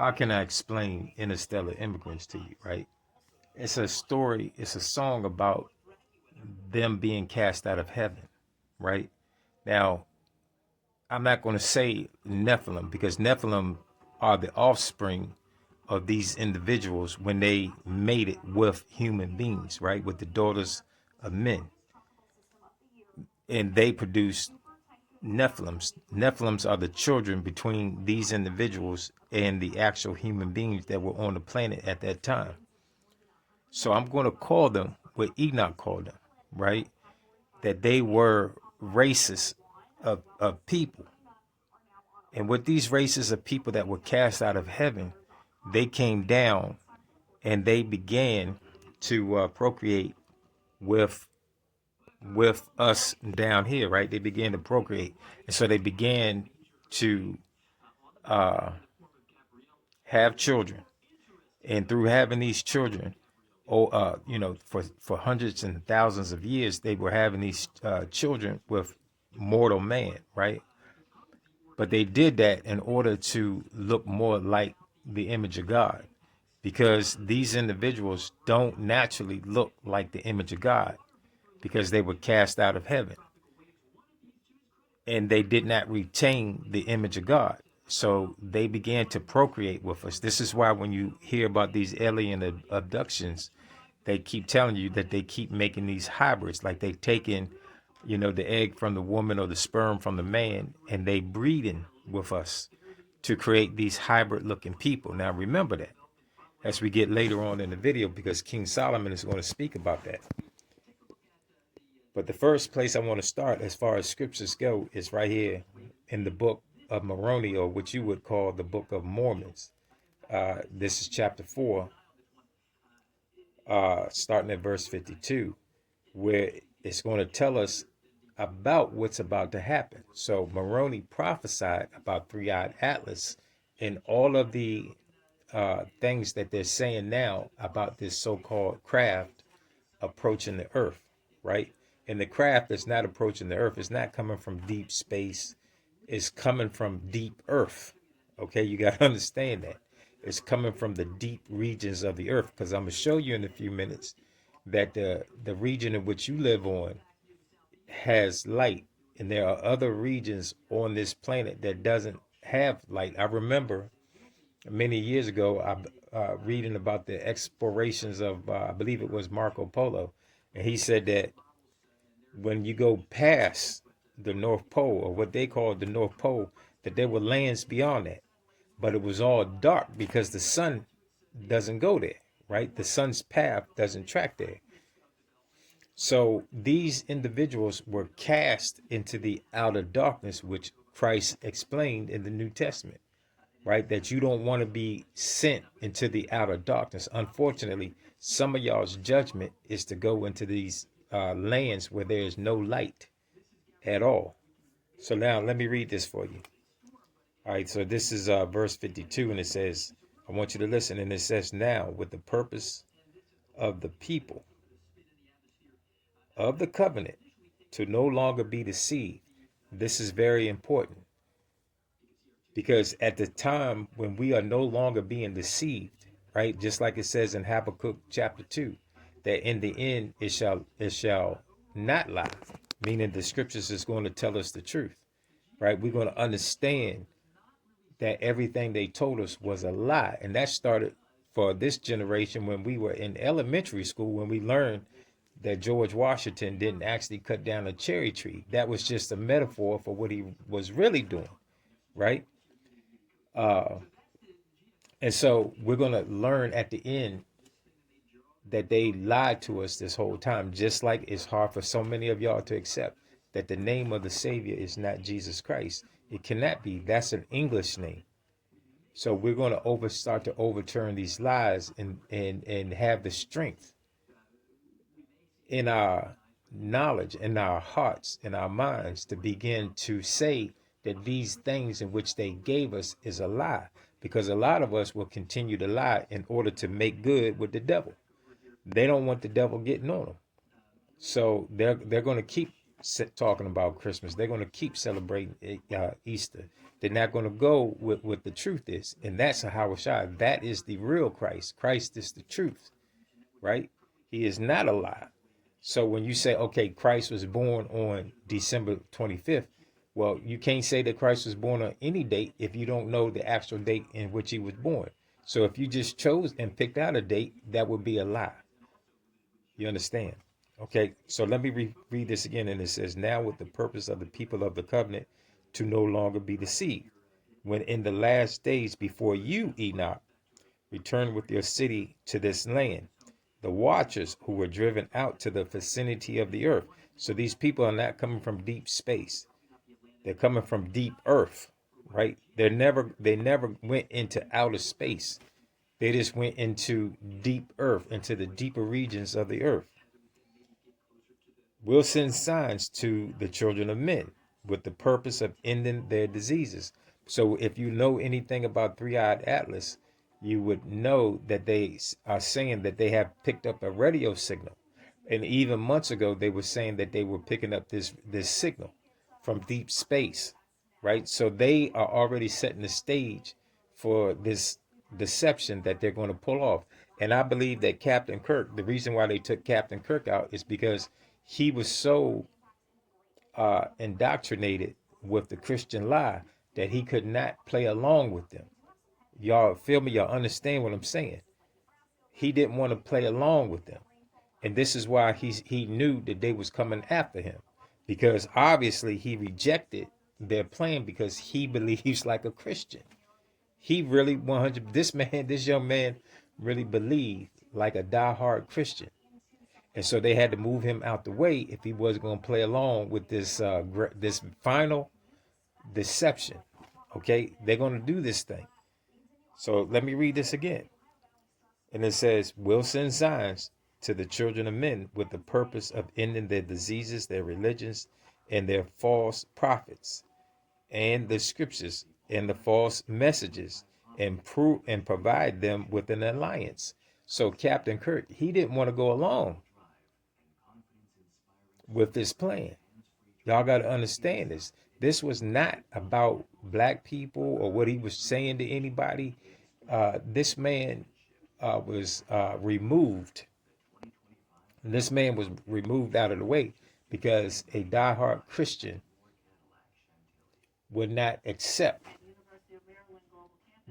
how can I explain Interstellar Immigrants to you, right? It's a story, it's a song about them being cast out of heaven, right? Now, I'm not going to say Nephilim because Nephilim are the offspring of these individuals when they made it with human beings, right? With the daughters of men. And they produced Nephilims. Nephilims are the children between these individuals and the actual human beings that were on the planet at that time. So I'm going to call them what Enoch called them, right? That they were races of people. And with these races of people that were cast out of heaven, they came down and they began to procreate with us down here, right? They began to procreate, and so they began to uh, have children, and through having these children, for hundreds and thousands of years, they were having these children with mortal man, right? But they did that in order to look more like the image of God, because these individuals don't naturally look like the image of God because they were cast out of heaven and they did not retain the image of God. So they began to procreate with us. This is why when you hear about these alien abductions, they keep telling you that they keep making these hybrids, like they've taken, the egg from the woman or the sperm from the man, and they breeding with us to create these hybrid looking people. Now remember that as we get later on in the video, because King Solomon is going to speak about that. But the first place I want to start as far as scriptures go is right here in the book of Moroni, or what you would call the book of Mormons. This is chapter 4, starting at verse 52, where it's going to tell us about what's about to happen. So Moroni prophesied about three-eyed Atlas and all of the things that they're saying now about this so-called craft approaching the earth, right? And the craft is not approaching the earth. It's not coming from deep space. It's coming from deep earth. Okay, you got to understand that. It's coming from the deep regions of the earth, because I'm going to show you in a few minutes that the region in which you live on has light, and there are other regions on this planet that doesn't have light. I remember many years ago, I reading about the explorations of, I believe it was Marco Polo, and he said that when you go past the North Pole, or what they called the North Pole, that there were lands beyond that, but it was all dark because the sun doesn't go there, right? The sun's path doesn't track there. So these individuals were cast into the outer darkness, which Christ explained in the New Testament, right? That you don't want to be sent into the outer darkness. Unfortunately, some of y'all's judgment is to go into these lands where there is no light at all. So now let me read this for you. All right, so this is verse 52, and it says, I want you to listen, and it says, now with the purpose of the people of the covenant to no longer be deceived. This is very important, because at the time when we are no longer being deceived, right, just like it says in Habakkuk chapter 2, that in the end it shall not lie, meaning the scriptures is going to tell us the truth, right? We're going to understand that everything they told us was a lie. And that started for this generation when we were in elementary school, when we learned that George Washington didn't actually cut down a cherry tree. That was just a metaphor for what he was really doing, right? Uh, and so we're going to learn at the end that they lied to us this whole time, just like it's hard for so many of y'all to accept that the name of the Savior is not Jesus Christ. It cannot be. That's an English name. So we're going to start to overturn these lies and have the strength in our knowledge, in our hearts, in our minds to begin to say that these things in which they gave us is a lie, because a lot of us will continue to lie in order to make good with the devil. They don't want the devil getting on them. So they're going to keep talking about Christmas. They're going to keep celebrating Easter. They're not going to go with what the truth is. And that's a Hawashai. That is the real Christ. Christ is the truth, right? He is not a lie. So when you say, okay, Christ was born on December 25th, well, you can't say that Christ was born on any date if you don't know the actual date in which he was born. So if you just chose and picked out a date, that would be a lie. You understand? Okay, so let me read this again. And it says, now with the purpose of the people of the covenant to no longer be deceived, when in the last days before you, Enoch, return with your city to this land, the watchers who were driven out to the vicinity of the earth. So these people are not coming from deep space. They're coming from deep earth, right? They never went into outer space. They just went into deep earth, into the deeper regions of the earth. Will send signs to the children of men with the purpose of ending their diseases. So if you know anything about three-eyed Atlas, you would know that they are saying that they have picked up a radio signal. And even months ago, they were saying that they were picking up this signal from deep space, right? So they are already setting the stage for this deception that they're going to pull off. And I believe that Captain Kirk, the reason why they took Captain Kirk out is because he was so indoctrinated with the Christian lie that he could not play along with them. Y'all feel me? Y'all understand what I'm saying? He didn't want to play along with them. And this is why he knew that they was coming after him, because obviously he rejected their plan because he believes like a Christian. He really 100, this young man really believed like a diehard Christian. And so they had to move him out the way if he wasn't going to play along with this this final deception. Okay, they're going to do this thing. So let me read this again. And it says, will send signs to the children of men with the purpose of ending their diseases, their religions, and their false prophets, and the scriptures, and the false messages, and provide them with an alliance. So Captain Kirk, he didn't want to go along with this plan. Y'all got to understand this. This was not about black people or what he was saying to anybody. This man was removed. This man was removed out of the way because a diehard Christian would not accept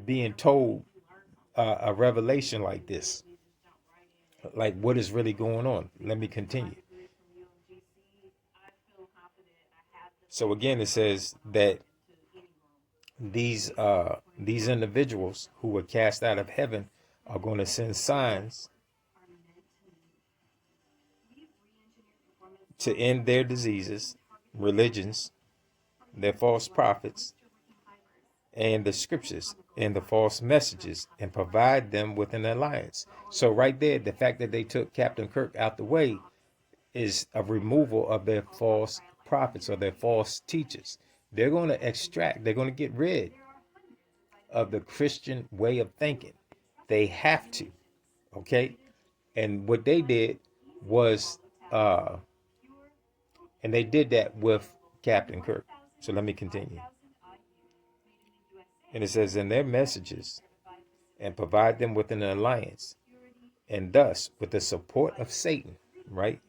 being told a revelation like this, like what is really going on. Let me continue. So again, it says that these individuals who were cast out of heaven are going to send signs to end their diseases, religions, their false prophets, and the scriptures and the false messages, and provide them with an alliance. So right there, the fact that they took Captain Kirk out the way is a removal of their false prophets or their false teachers. They're going to extract, they're going to get rid of the Christian way of thinking. They have to, okay? And what they did was, and they did that with Captain Kirk. So let me continue. And it says, in their messages, and provide them with an alliance, and thus with the support of Satan, right?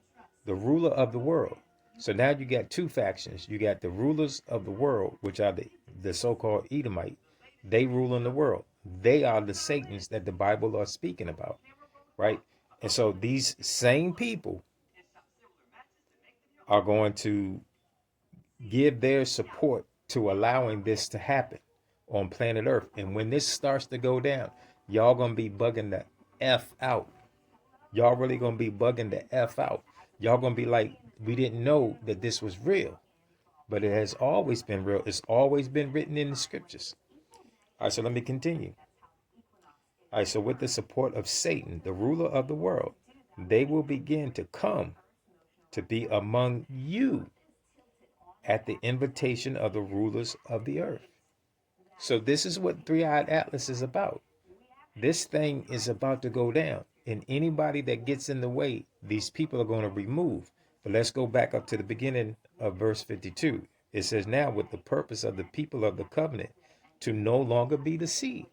The ruler of the world. So now you got two factions. You got the rulers of the world, which are the so-called Edomite. They rule in the world. They are the Satans that the Bible are speaking about, right? And so these same people are going to give their support to allowing this to happen on planet Earth. And when this starts to go down, y'all gonna be bugging the F out. Y'all really gonna be bugging the F out. Y'all gonna be like, we didn't know that this was real. But it has always been real. It's always been written in the scriptures. All right, so let me continue. All right, so with the support of Satan, the ruler of the world, they will begin to come to be among you at the invitation of the rulers of the earth. So this is what Three-Eyed Atlas is about. This thing is about to go down. And anybody that gets in the way, these people are going to remove. But let's go back up to the beginning of verse 52. It says, now with the purpose of the people of the covenant to no longer be deceived.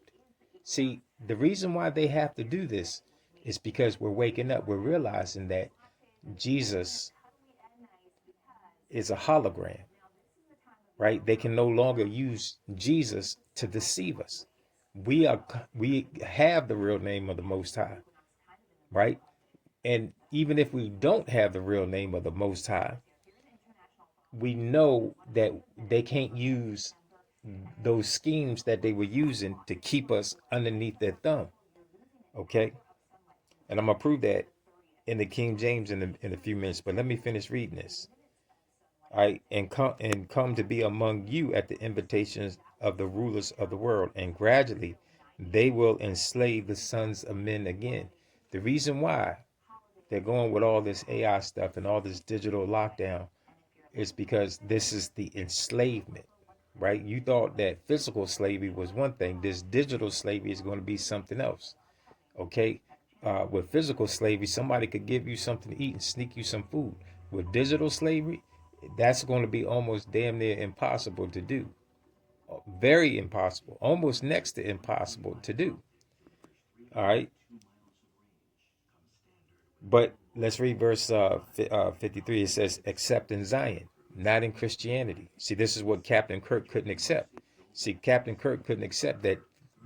See, the reason why they have to do this is because we're waking up. We're realizing that Jesus is a hologram, right? They can no longer use Jesus to deceive us. We have the real name of the Most High, right? And even if we don't have the real name of the Most High, we know that they can't use those schemes that they were using to keep us underneath their thumb. Okay, and I'm gonna prove that in the King James in a few minutes. But let me finish reading this. All right, and come to be among you at the invitations of the rulers of the world, and gradually they will enslave the sons of men again. The reason why they're going with all this AI stuff and all this digital lockdown is because this is the enslavement, right? You thought that physical slavery was one thing. This digital slavery is going to be something else. Okay, with physical slavery, somebody could give you something to eat and sneak you some food. With digital slavery, that's going to be almost damn near impossible to do. Very impossible, almost next to impossible to do. All right, but let's read verse 53. It says, "Except in Zion, not in Christianity." See, this is what Captain Kirk couldn't accept. See, Captain Kirk couldn't accept that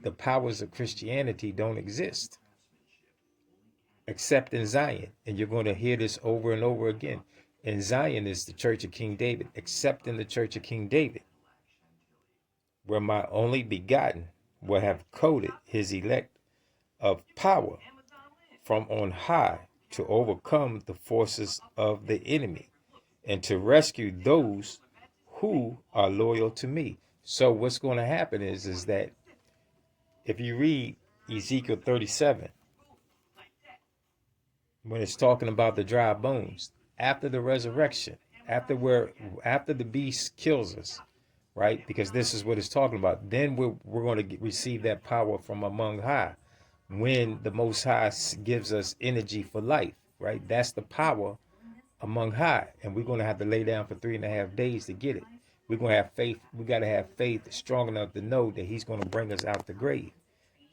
the powers of Christianity don't exist except in Zion. And you're going to hear this over and over again. And Zion is the church of King David, except in the church of King David, where my only begotten will have coated his elect of power from on high to overcome the forces of the enemy and to rescue those who are loyal to me. So what's going to happen is that if you read Ezekiel 37, when it's talking about the dry bones after the resurrection, after the beast kills us, right? Because this is what it's talking about. Then we're going to receive that power from among high, when the Most High gives us energy for life, right? That's the power among high, and we're going to have to lay down for 3.5 days to get it. We're going to have faith. We got to have faith strong enough to know that He's going to bring us out the grave,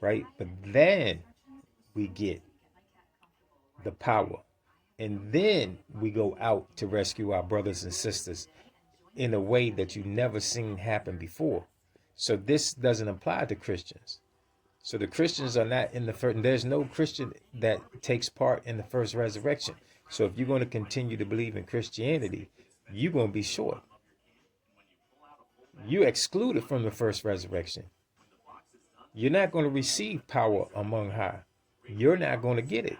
right? But then we get the power. And then we go out to rescue our brothers and sisters in a way that you've never seen happen before. So this doesn't apply to Christians. So the Christians are not in the first, there's no Christian that takes part in the first resurrection. So if you're going to continue to believe in Christianity, you're going to be short. You're excluded from the first resurrection. You're not going to receive power among high. You're not going to get it.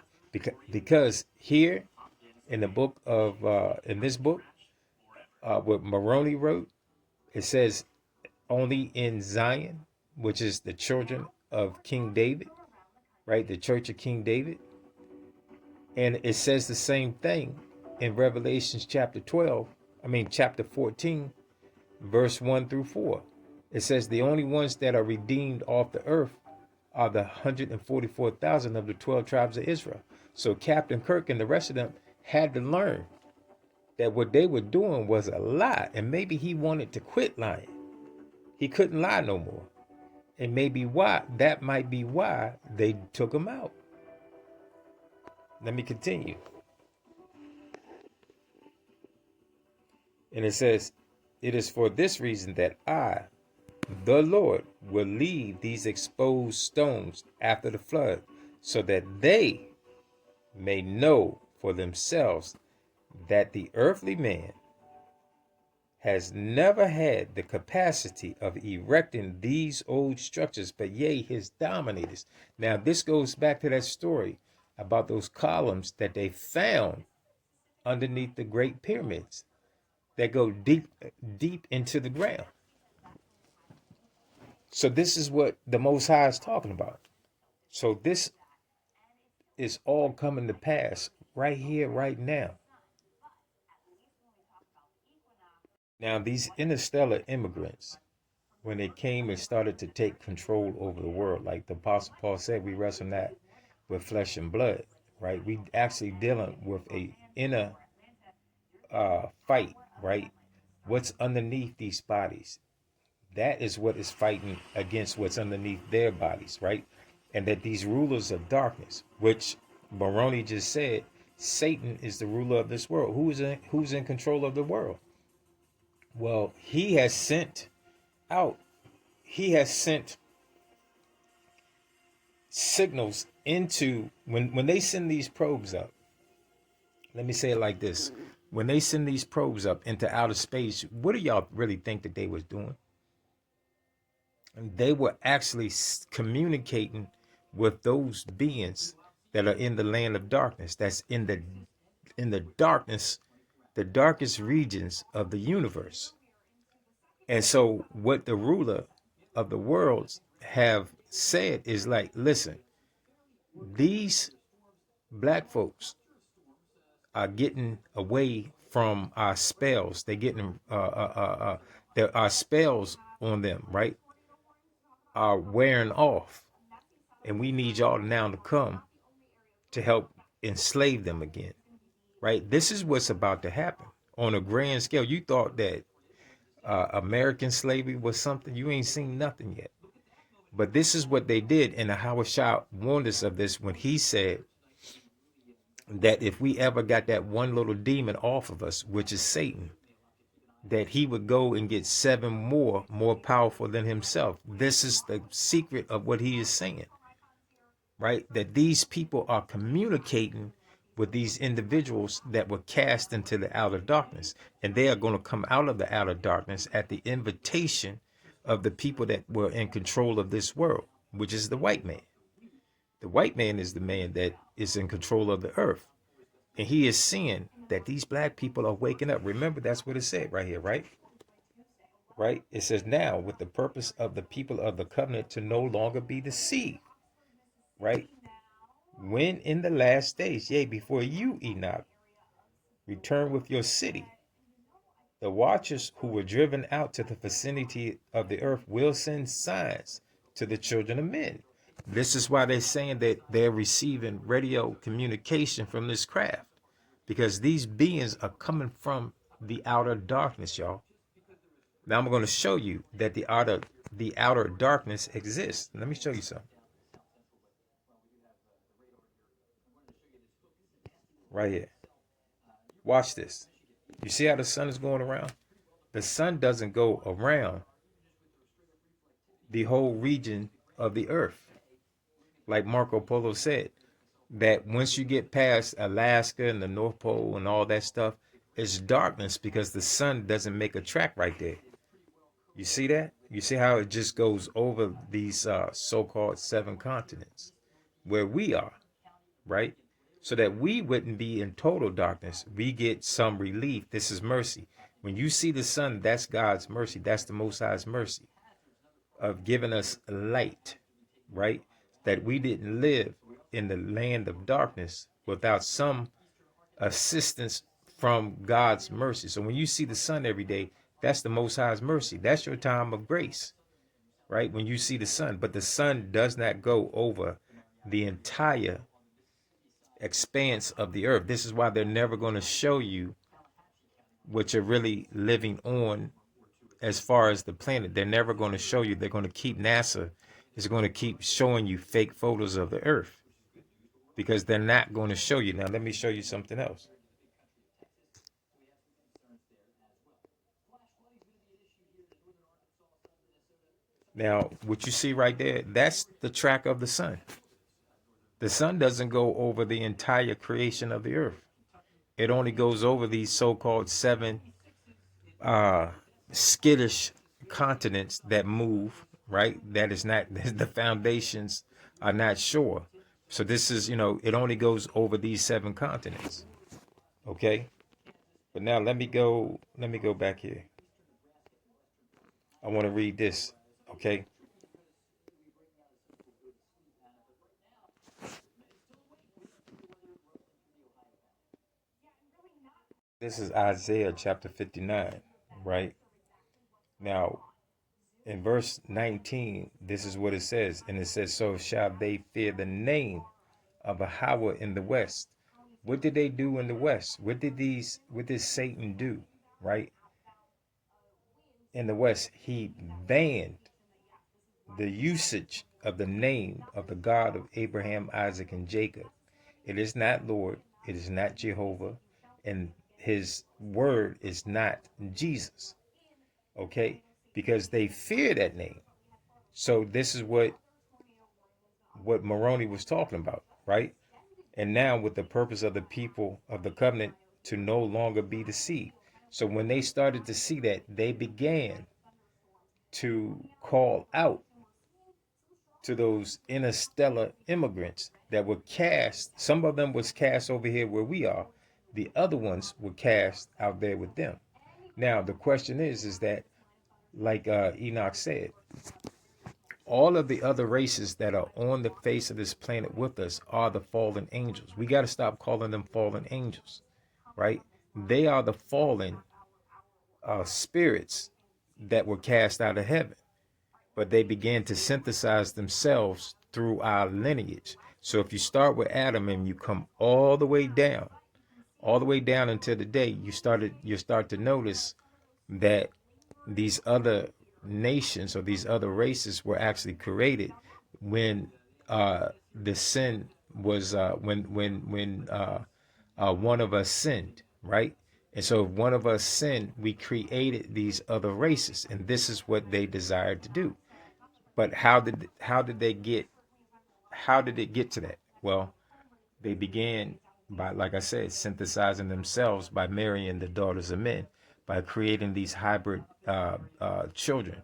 Because here in the book of, in this book, what Moroni wrote, it says only in Zion, which is the children of King David, right? The church of King David. And it says the same thing in Revelations chapter 14, verse 1 through 4. It says the only ones that are redeemed off the earth are the 144,000 of the 12 tribes of Israel. So Captain Kirk and the rest of them had to learn that what they were doing was a lie. And maybe he wanted to quit lying. He couldn't lie no more. And that might be why they took him out. Let me continue. And it says, "It is for this reason that I, the Lord, will leave these exposed stones after the flood, so that they may know for themselves that the earthly man has never had the capacity of erecting these old structures, but yea, his dominators." Now, this goes back to that story about those columns that they found underneath the Great Pyramids that go deep into the ground. So this is what the Most High is talking about. So this is all coming to pass right here, right now. Now, these interstellar immigrants, when they came and started to take control over the world, like the Apostle Paul said, we wrestle not with flesh and blood, right? We actually dealing with a inner fight, right? What's underneath these bodies? That is what is fighting against what's underneath their bodies, right? And that these rulers of darkness, which Moroni just said, Satan is the ruler of this world. Who's in control of the world? Well, he has sent out, he has sent signals into when they send these probes up. Let me say it like this. When they send these probes up into outer space, what do y'all really think that they was doing? And they were actually communicating with those beings that are in the land of darkness, that's in the darkness, the darkest regions of the universe. And so what the ruler of the worlds have said is like, listen, these black folks are getting away from our spells. They're getting there are spells on them, right? Are wearing off, and we need y'all now to come to help enslave them again, right? This is what's about to happen on a grand scale. You thought that American slavery was something, you ain't seen nothing yet. But this is what they did, and Howard Shah warned us of this when he said that if we ever got that one little demon off of us, which is Satan, that he would go and get seven more powerful than himself. This is the secret of what he is saying, right? That these people are communicating with these individuals that were cast into the outer darkness, and they are going to come out of the outer darkness at the invitation of the people that were in control of this world, which is the white man. The white man is the man that is in control of the earth. And he is seeing that these black people are waking up. Remember, that's what it said right here, right? Right? It says, now, with the purpose of the people of the covenant to no longer be deceived, right? When in the last days, yea, before you, Enoch, return with your city, the watchers who were driven out to the vicinity of the earth will send signs to the children of men. This is why they're saying that they're receiving radio communication from this craft, because these beings are coming from the outer darkness, y'all. Now I'm going to show you that the outer darkness exists. Let me show you something. Right here. Watch this. You see how the sun is going around? The sun doesn't go around the whole region of the earth. Like Marco Polo said, that once you get past Alaska and the North Pole and all that stuff, it's darkness because the sun doesn't make a track right there. You see that? You see how it just goes over these so-called seven continents where we are, right? So that we wouldn't be in total darkness. We get some relief. This is mercy. When you see the sun, that's God's mercy. That's the Most High's mercy of giving us light, right? That we didn't live in the land of darkness without some assistance from God's mercy. So when you see the sun every day, that's the Most High's mercy. That's your time of grace, right? When you see the sun. But the sun does not go over the entire expanse of the earth. This is why they're never going to show you what you're really living on as far as the planet. They're never going to show you. They're going to keep, NASA is going to keep showing you fake photos of the earth because they're not going to show you. Now, let me show you something else. Now, what you see right there, that's the track of the sun. The sun doesn't go over the entire creation of the earth. It only goes over these so-called seven skittish continents that move, right? That is not, the foundations are not sure. So this is, it only goes over these seven continents. Okay? But now let me go back here. I want to read this, okay? This is Isaiah chapter 59, right? Now, in verse 19, this is what it says. And it says, so shall they fear the name of Yahweh in the west. What did they do in the west? What did Satan do, right? in the West, he banned the usage of the name of the God of Abraham, Isaac, and Jacob. It is not Lord, it is not Jehovah, and his word is not Jesus. Okay? Because they fear that name. So this is what Moroni was talking about, right? And now with the purpose of the people of the covenant to no longer be deceived. So when they started to see that, they began to call out to those interstellar immigrants that were cast. Some of them was cast over here where we are. The other ones were cast out there with them. Now the question is that, like Enoch said, all of the other races that are on the face of this planet with us are the fallen angels. We got to stop calling them fallen angels, right? They are the fallen spirits that were cast out of heaven, but they began to synthesize themselves through our lineage. So if you start with Adam and you come all the way down until the day you start to notice that these other nations or these other races were actually created when the sin was when one of us sinned, right? And so if one of us sinned, we created these other races, and this is what they desired to do. But how did it get to that? Well, they began by, like I said, synthesizing themselves by marrying the daughters of men, by creating these hybrid children,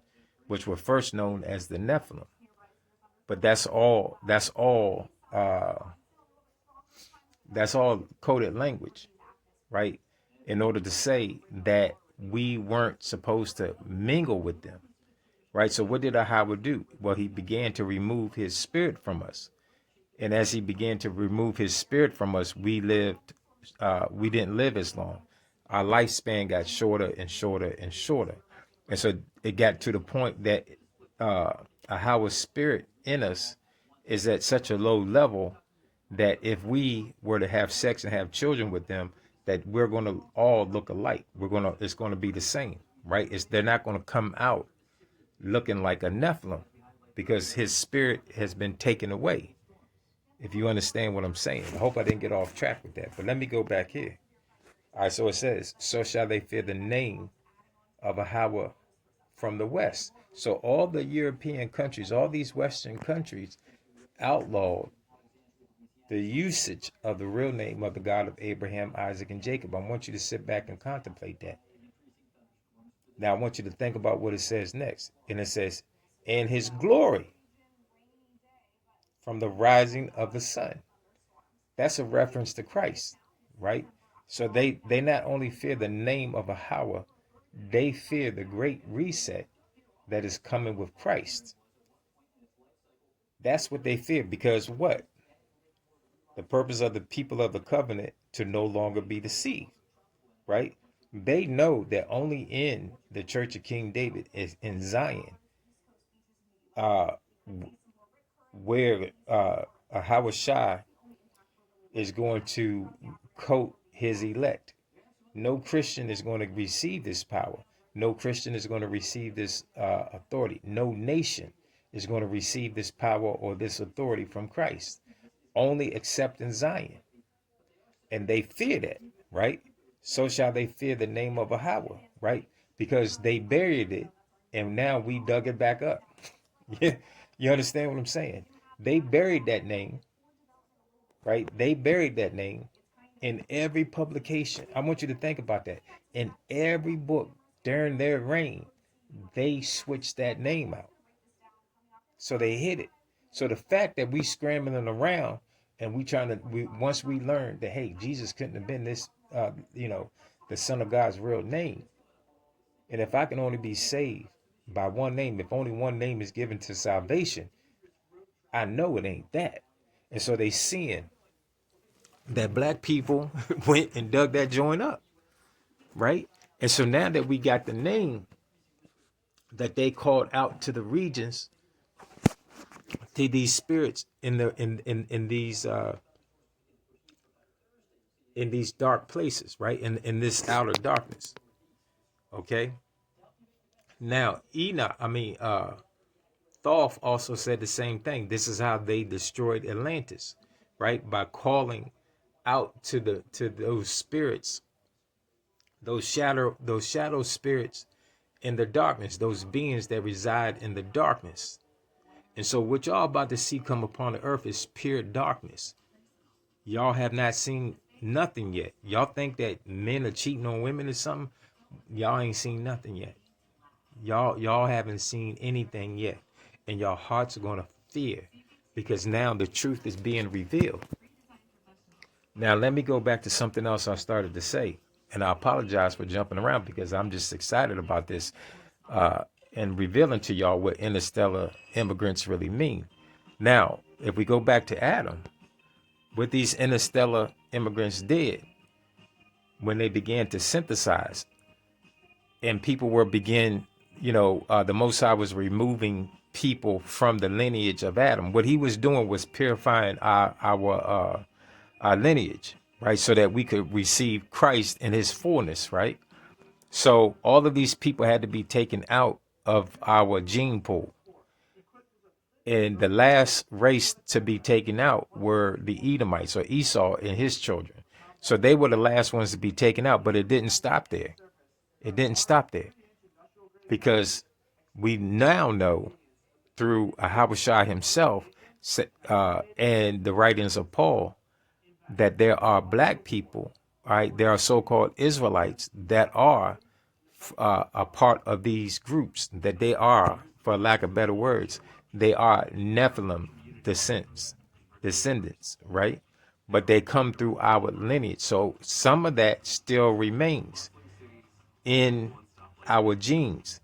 which were first known as the Nephilim. But that's all. That's all coded language, right? In order to say that we weren't supposed to mingle with them, right? So what did Ahava do? Well, he began to remove his spirit from us. And as he began to remove his spirit from us, we didn't live as long. Our lifespan got shorter and shorter and shorter. And so it got to the point that Ahava's spirit in us is at such a low level that if we were to have sex and have children with them, that we're going to all look alike. It's going to be the same, right? They're not going to come out looking like a Nephilim because his spirit has been taken away. If you understand what I'm saying. I hope I didn't get off track with that. But let me go back here. All right, so it says, so shall they fear the name of Yahweh from the west. So all the European countries, all these Western countries outlawed the usage of the real name of the God of Abraham, Isaac, and Jacob. I want you to sit back and contemplate that. Now I want you to think about what it says next. And it says, and his glory from the rising of the sun. That's a reference to Christ, right? So they not only fear the name of Yahweh, they fear the great reset that is coming with Christ. That's what they fear, because what? The purpose of the people of the covenant to no longer be deceived, right? They know that only in the church of King David is in Zion, where Ahawashai is going to coat his elect. No Christian is going to receive this power. No Christian is going to receive this authority. No nation is going to receive this power or this authority from Christ. Only except in Zion. And they fear that, right? So shall they fear the name of Yahweh, right? Because they buried it and now we dug it back up. You understand what I'm saying? They buried that name, right? They buried that name in every publication. I want you to think about that. In every book during their reign, they switched that name out. So they hid it. So the fact that we scrambling around and once we learned that, hey, Jesus couldn't have been this, the Son of God's real name. And if I can only be saved by one name, if only one name is given to salvation, I know it ain't that. And so they seeing that black people went and dug that joint up, right? And so now that we got the name that they called out to the regions, to these spirits in these dark places, right? In this outer darkness. Okay. Now, Thoth also said the same thing. This is how they destroyed Atlantis, right? By calling out to those spirits, those shadow spirits in the darkness, those beings that reside in the darkness. And so what y'all about to see come upon the earth is pure darkness. Y'all have not seen nothing yet. Y'all think that men are cheating on women or something? Y'all ain't seen nothing yet. Y'all haven't seen anything yet. And your hearts are going to fear because now the truth is being revealed. Now let me go back to something else I started to say. And I apologize for jumping around because I'm just excited about this and revealing to y'all what interstellar immigrants really mean. Now, if we go back to Adam, what these interstellar immigrants did when they began to synthesize and people were the Most High was removing people from the lineage of Adam. What he was doing was purifying our lineage, right? So that we could receive Christ in his fullness, right? So all of these people had to be taken out of our gene pool. And the last race to be taken out were the Edomites or Esau and his children. So they were the last ones to be taken out, but it didn't stop there. It didn't stop there because we now know through Ahabushai himself and the writings of Paul that there are black people, right? There are so-called Israelites that are a part of these groups, that they are, for lack of better words, they are Nephilim descendants, right? But they come through our lineage. So some of that still remains in our genes.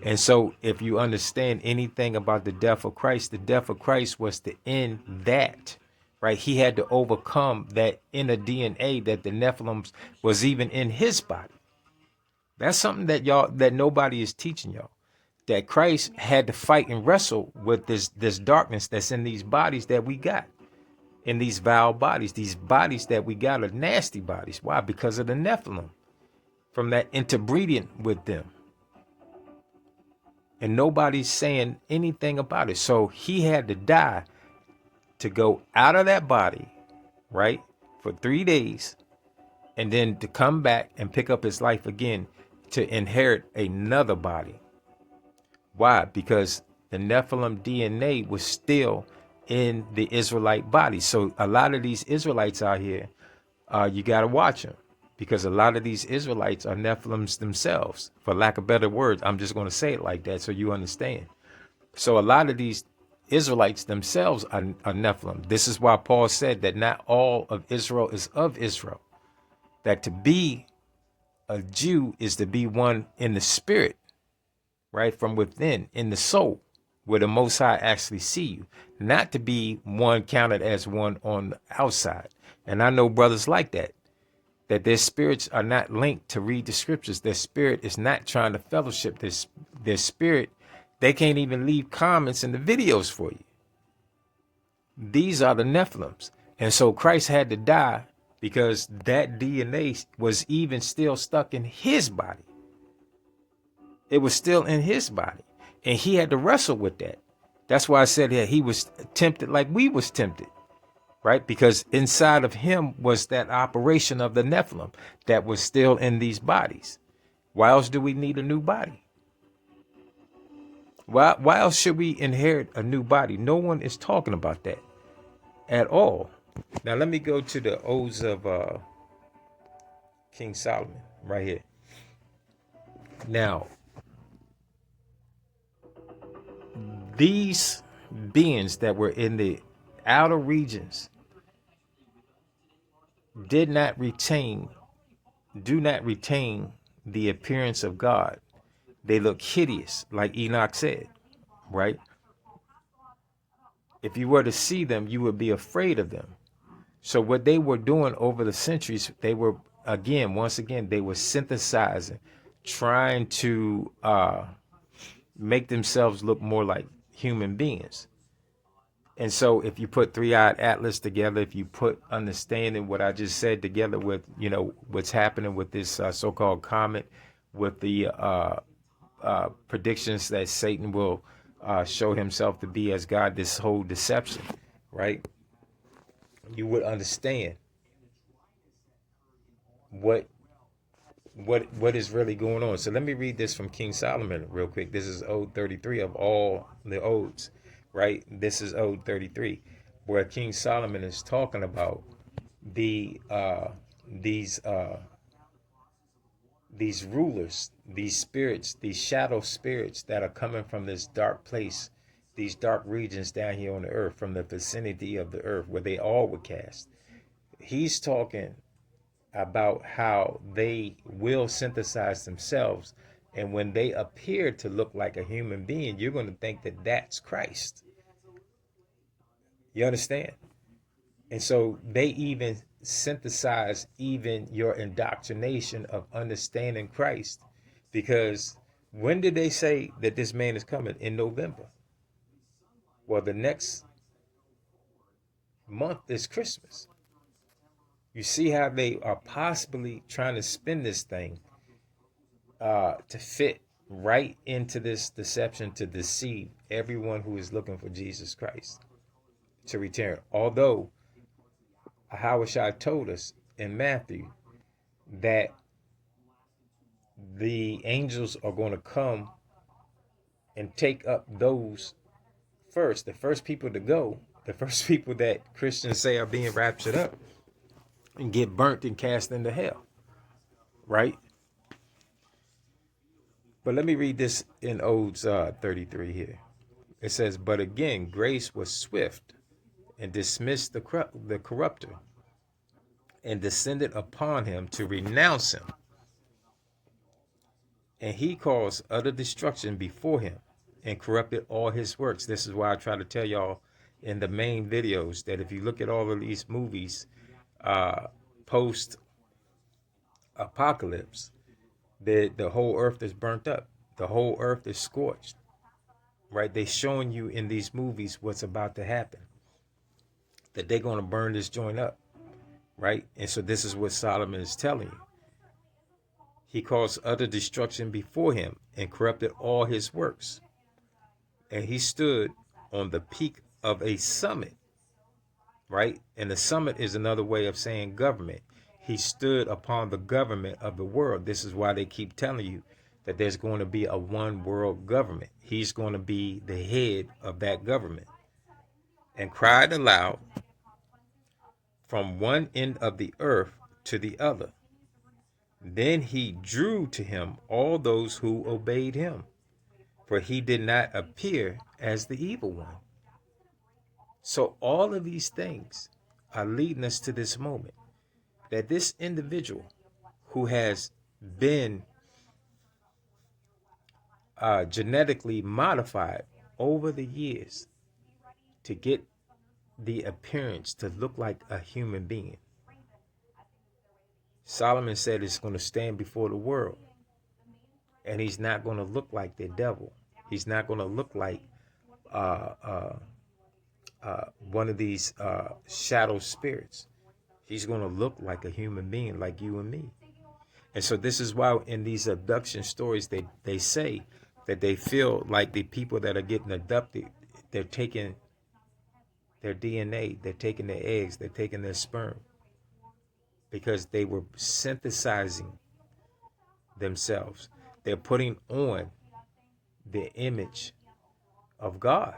And so if you understand anything about the death of Christ was to end that, right? He had to overcome that inner DNA that the Nephilims was even in his body. That's something that nobody is teaching y'all. That Christ had to fight and wrestle with this darkness that's in these bodies that we got, in these vile bodies. These bodies that we got are nasty bodies. Why? Because of the Nephilim, from that interbreeding with them. And nobody's saying anything about it. So he had to die to go out of that body, right, for 3 days, and then to come back and pick up his life again to inherit another body. Why? Because the Nephilim DNA was still in the Israelite body. So a lot of these Israelites out here, you got to watch them, because a lot of these Israelites are Nephilims themselves. For lack of better words, I'm just going to say it like that so you understand. So a lot of these Israelites themselves are Nephilim. This is why Paul said that not all of Israel is of Israel. That to be a Jew is to be one in the spirit, right? From within, in the soul, where the Most High actually see you. Not to be one counted as one on the outside. And I know brothers like that their spirits are not linked to read the scriptures. Their spirit is not trying to fellowship. Their spirit, they can't even leave comments in the videos for you. These are the Nephilims. And so Christ had to die because that DNA was even still stuck in his body. It was still in his body. And he had to wrestle with that. That's why I said that he was tempted like we was tempted. Right? Because inside of him was that operation of the Nephilim that was still in these bodies. Why else do we need a new body? Why else should we inherit a new body? No one is talking about that at all. Now let me go to the Odes of King Solomon right here. Now, these beings that were in the outer regions do not retain the appearance of God. They look hideous, like Enoch said, right? If you were to see them, you would be afraid of them. So what they were doing over the centuries, they were, once again, they were synthesizing, trying to make themselves look more like human beings. And so if you put Three-Eyed Atlas together, if you put understanding what I just said together with, what's happening with this so-called comet, with the predictions that Satan will show himself to be as God, this whole deception, right? You would understand what what is really going on. So let me read this from King Solomon real quick. This is Ode 33 of all the odes, right? This is Ode 33, where King Solomon is talking about the these rulers, these spirits, these shadow spirits that are coming from this dark place, these dark regions down here on the earth, from the vicinity of the earth where they all were cast. He's talking about how they will synthesize themselves, and when they appear to look like a human being, you're going to think that that's Christ. You understand? And so they even synthesize even your indoctrination of understanding Christ, because when did they say that this man is coming? In November. Well, the next month is Christmas. You see how they are possibly trying to spin this thing to fit right into this deception, to deceive everyone who is looking for Jesus Christ to return. Although Ahawashai told us in Matthew that the angels are going to come and take up those first, the first people to go, the first people that Christians say are being raptured up and get burnt and cast into hell, right? But let me read this in Odes 33 here. It says, but again, grace was swift and dismissed the corrupter and descended upon him to renounce him. And he caused utter destruction before him and corrupted all his works. This is why I try to tell y'all in the main videos that if you look at all of these movies, post-apocalypse, the whole earth is burnt up. The whole earth is scorched, right? They're showing you in these movies what's about to happen, that they're going to burn this joint up, right? And so this is what Solomon is telling you. He caused utter destruction before him and corrupted all his works. And he stood on the peak of a summit, right? And the summit is another way of saying government. He stood upon the government of the world. This is why they keep telling you that there's going to be a one world government. He's going to be the head of that government. And cried aloud from one end of the earth to the other. Then he drew to him all those who obeyed him, for he did not appear as the evil one. So all of these things are leading us to this moment, that this individual who has been genetically modified over the years to get the appearance to look like a human being, Solomon said it's going to stand before the world, and he's not going to look like the devil. He's not going to look like one of these shadow spirits. He's going to look like a human being, like you and me. And so this is why in these abduction stories, they say that they feel like the people that are getting abducted, they're taking their DNA, they're taking their eggs, they're taking their sperm, because they were synthesizing themselves. They're putting on the image of God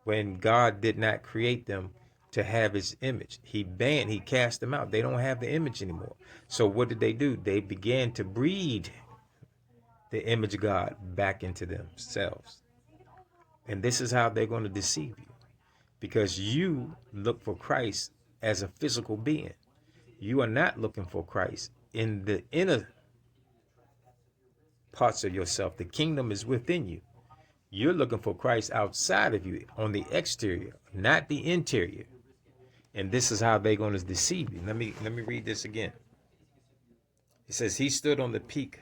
when God did not create them to have his image. He cast them out. They don't have the image anymore. So what did they do? They began to breed the image of God back into themselves. And this is how they're going to deceive you, because you look for Christ as a physical being. You are not looking for Christ in the inner parts of yourself. The kingdom is within you. You're looking for Christ outside of you, on the exterior, not the interior. And this is how they're going to deceive you. Let me read this again. It says, he stood on the peak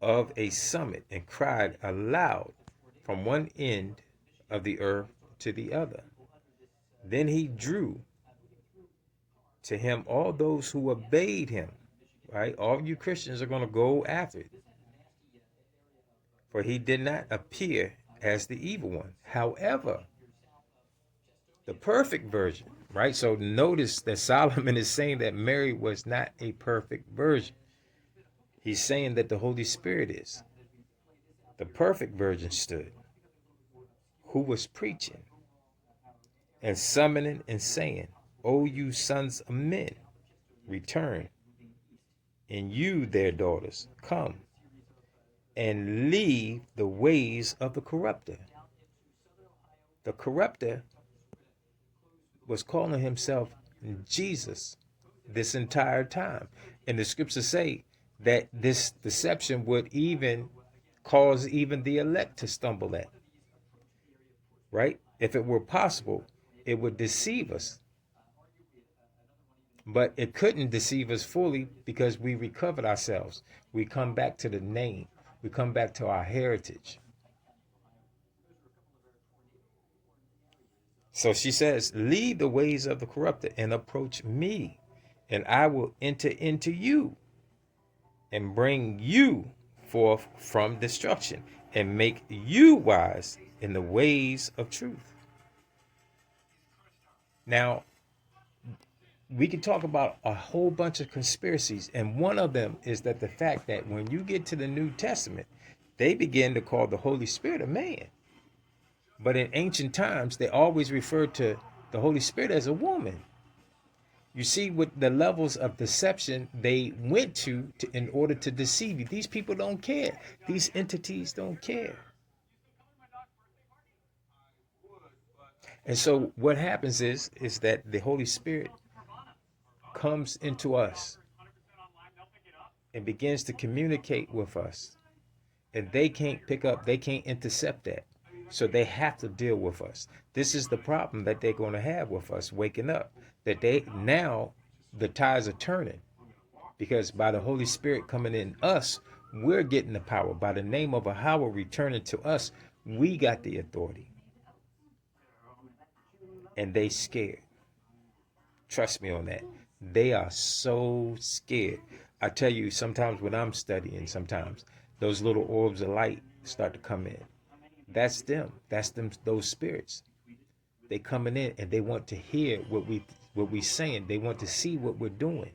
of a summit and cried aloud from one end of the earth to the other. Then he drew to him all those who obeyed him, right? All you Christians are going to go after it. For he did not appear as the evil one. However, the perfect virgin, right? So notice that Solomon is saying that Mary was not a perfect virgin. He's saying that the Holy Spirit is. The perfect virgin stood, who was preaching and summoning and saying, O you sons of men, return, and you, their daughters, come and leave the ways of the corrupter. The corrupter was calling himself Jesus this entire time. And the scriptures say that this deception would even cause even the elect to stumble at, right? If it were possible, it would deceive us. But it couldn't deceive us fully because we recovered ourselves. We come back to the name. We come back to our heritage. So she says, leave the ways of the corrupter and approach me, and I will enter into you and bring you forth from destruction and make you wise in the ways of truth. Now, we can talk about a whole bunch of conspiracies, and one of them is that the fact that when you get to the New Testament, they begin to call the Holy Spirit a man. But in ancient times, they always referred to the Holy Spirit as a woman. You see what the levels of deception they went to in order to deceive you. These people don't care. These entities don't care. And so what happens is that the Holy Spirit comes into us and begins to communicate with us. And they can't pick up, they can't intercept that. So they have to deal with us. This is the problem that they're going to have with us waking up. That they now the tides are turning. Because by the Holy Spirit coming in us, we're getting the power. By the name of Yahweh returning to us, we got the authority. And they scared. Trust me on that. They are so scared. I tell you, sometimes when I'm studying, sometimes those little orbs of light start to come in. That's them. That's them. Those spirits. They coming in and they want to hear what we saying. They want to see what we're doing.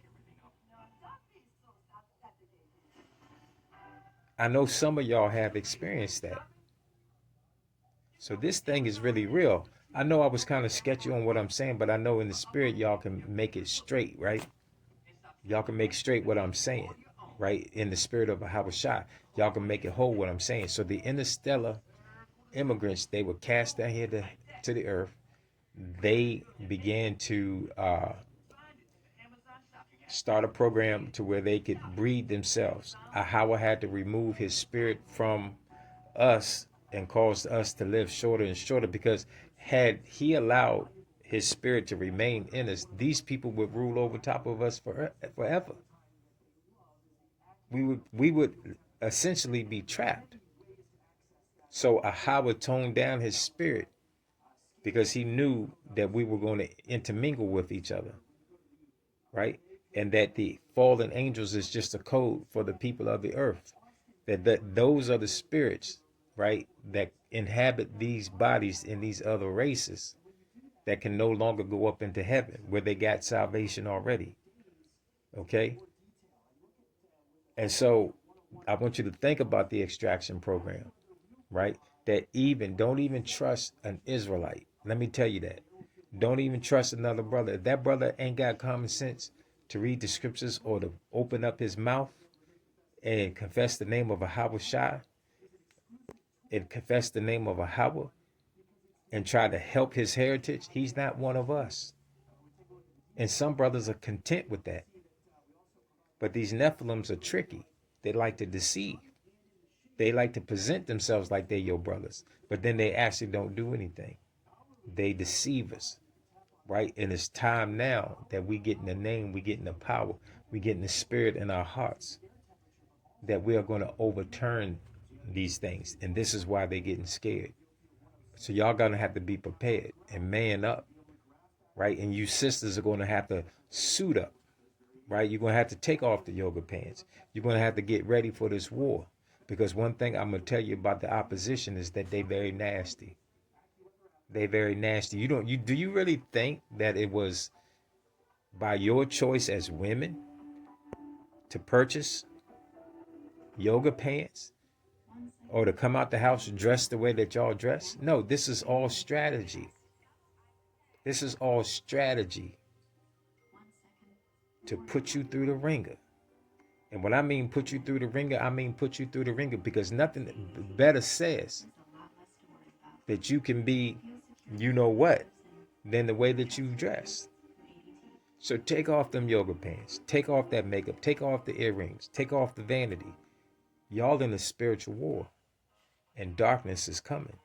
I know some of y'all have experienced that. So this thing is really real. I know I was kind of sketchy on what I'm saying, but I know in the spirit y'all can make it straight, right? Y'all can make straight what I'm saying, right? In the spirit of a Habashah, y'all can make it whole what I'm saying. So the interstellar immigrants, they were cast down here to the earth. They began to start a program to where they could breed themselves. Ahawa had to remove his spirit from us and caused us to live shorter and shorter, because had he allowed his spirit to remain in us, these people would rule over top of us forever. We would essentially be trapped. So Ahawa toned down his spirit because he knew that we were going to intermingle with each other, right? And that the fallen angels is just a code for the people of the earth. That those are the spirits, right, that inhabit these bodies in these other races that can no longer go up into heaven where they got salvation already. Okay? And so I want you to think about the extraction program, right? That don't even trust an Israelite. Let me tell you that. Don't even trust another brother. If that brother ain't got common sense to read the scriptures or to open up his mouth and confess the name of Yahweh and confess the name of Yahweh and try to help his heritage, he's not one of us. And some brothers are content with that. But these Nephilims are tricky. They like to deceive. They like to present themselves like they're your brothers, but then they actually don't do anything. They deceive us, right? And it's time now that we get in the name, we get in the power, we get in the spirit in our hearts, that we are going to overturn these things. And this is why they're getting scared. So y'all going to have to be prepared and man up, right? And you sisters are going to have to suit up, right? You're going to have to take off the yoga pants. You're going to have to get ready for this war. Because one thing I'm going to tell you about the opposition is that they very nasty. They very nasty. Do you really think that it was by your choice as women to purchase yoga pants or to come out the house dressed the way that y'all dress? No, this is all strategy. This is all strategy to put you through the ringer. And when I mean put you through the ringer, I mean put you through the ringer because nothing better says that you can be, you know what, than the way that you dress. So take off them yoga pants, take off that makeup, take off the earrings, take off the vanity. Y'all in a spiritual war, and darkness is coming.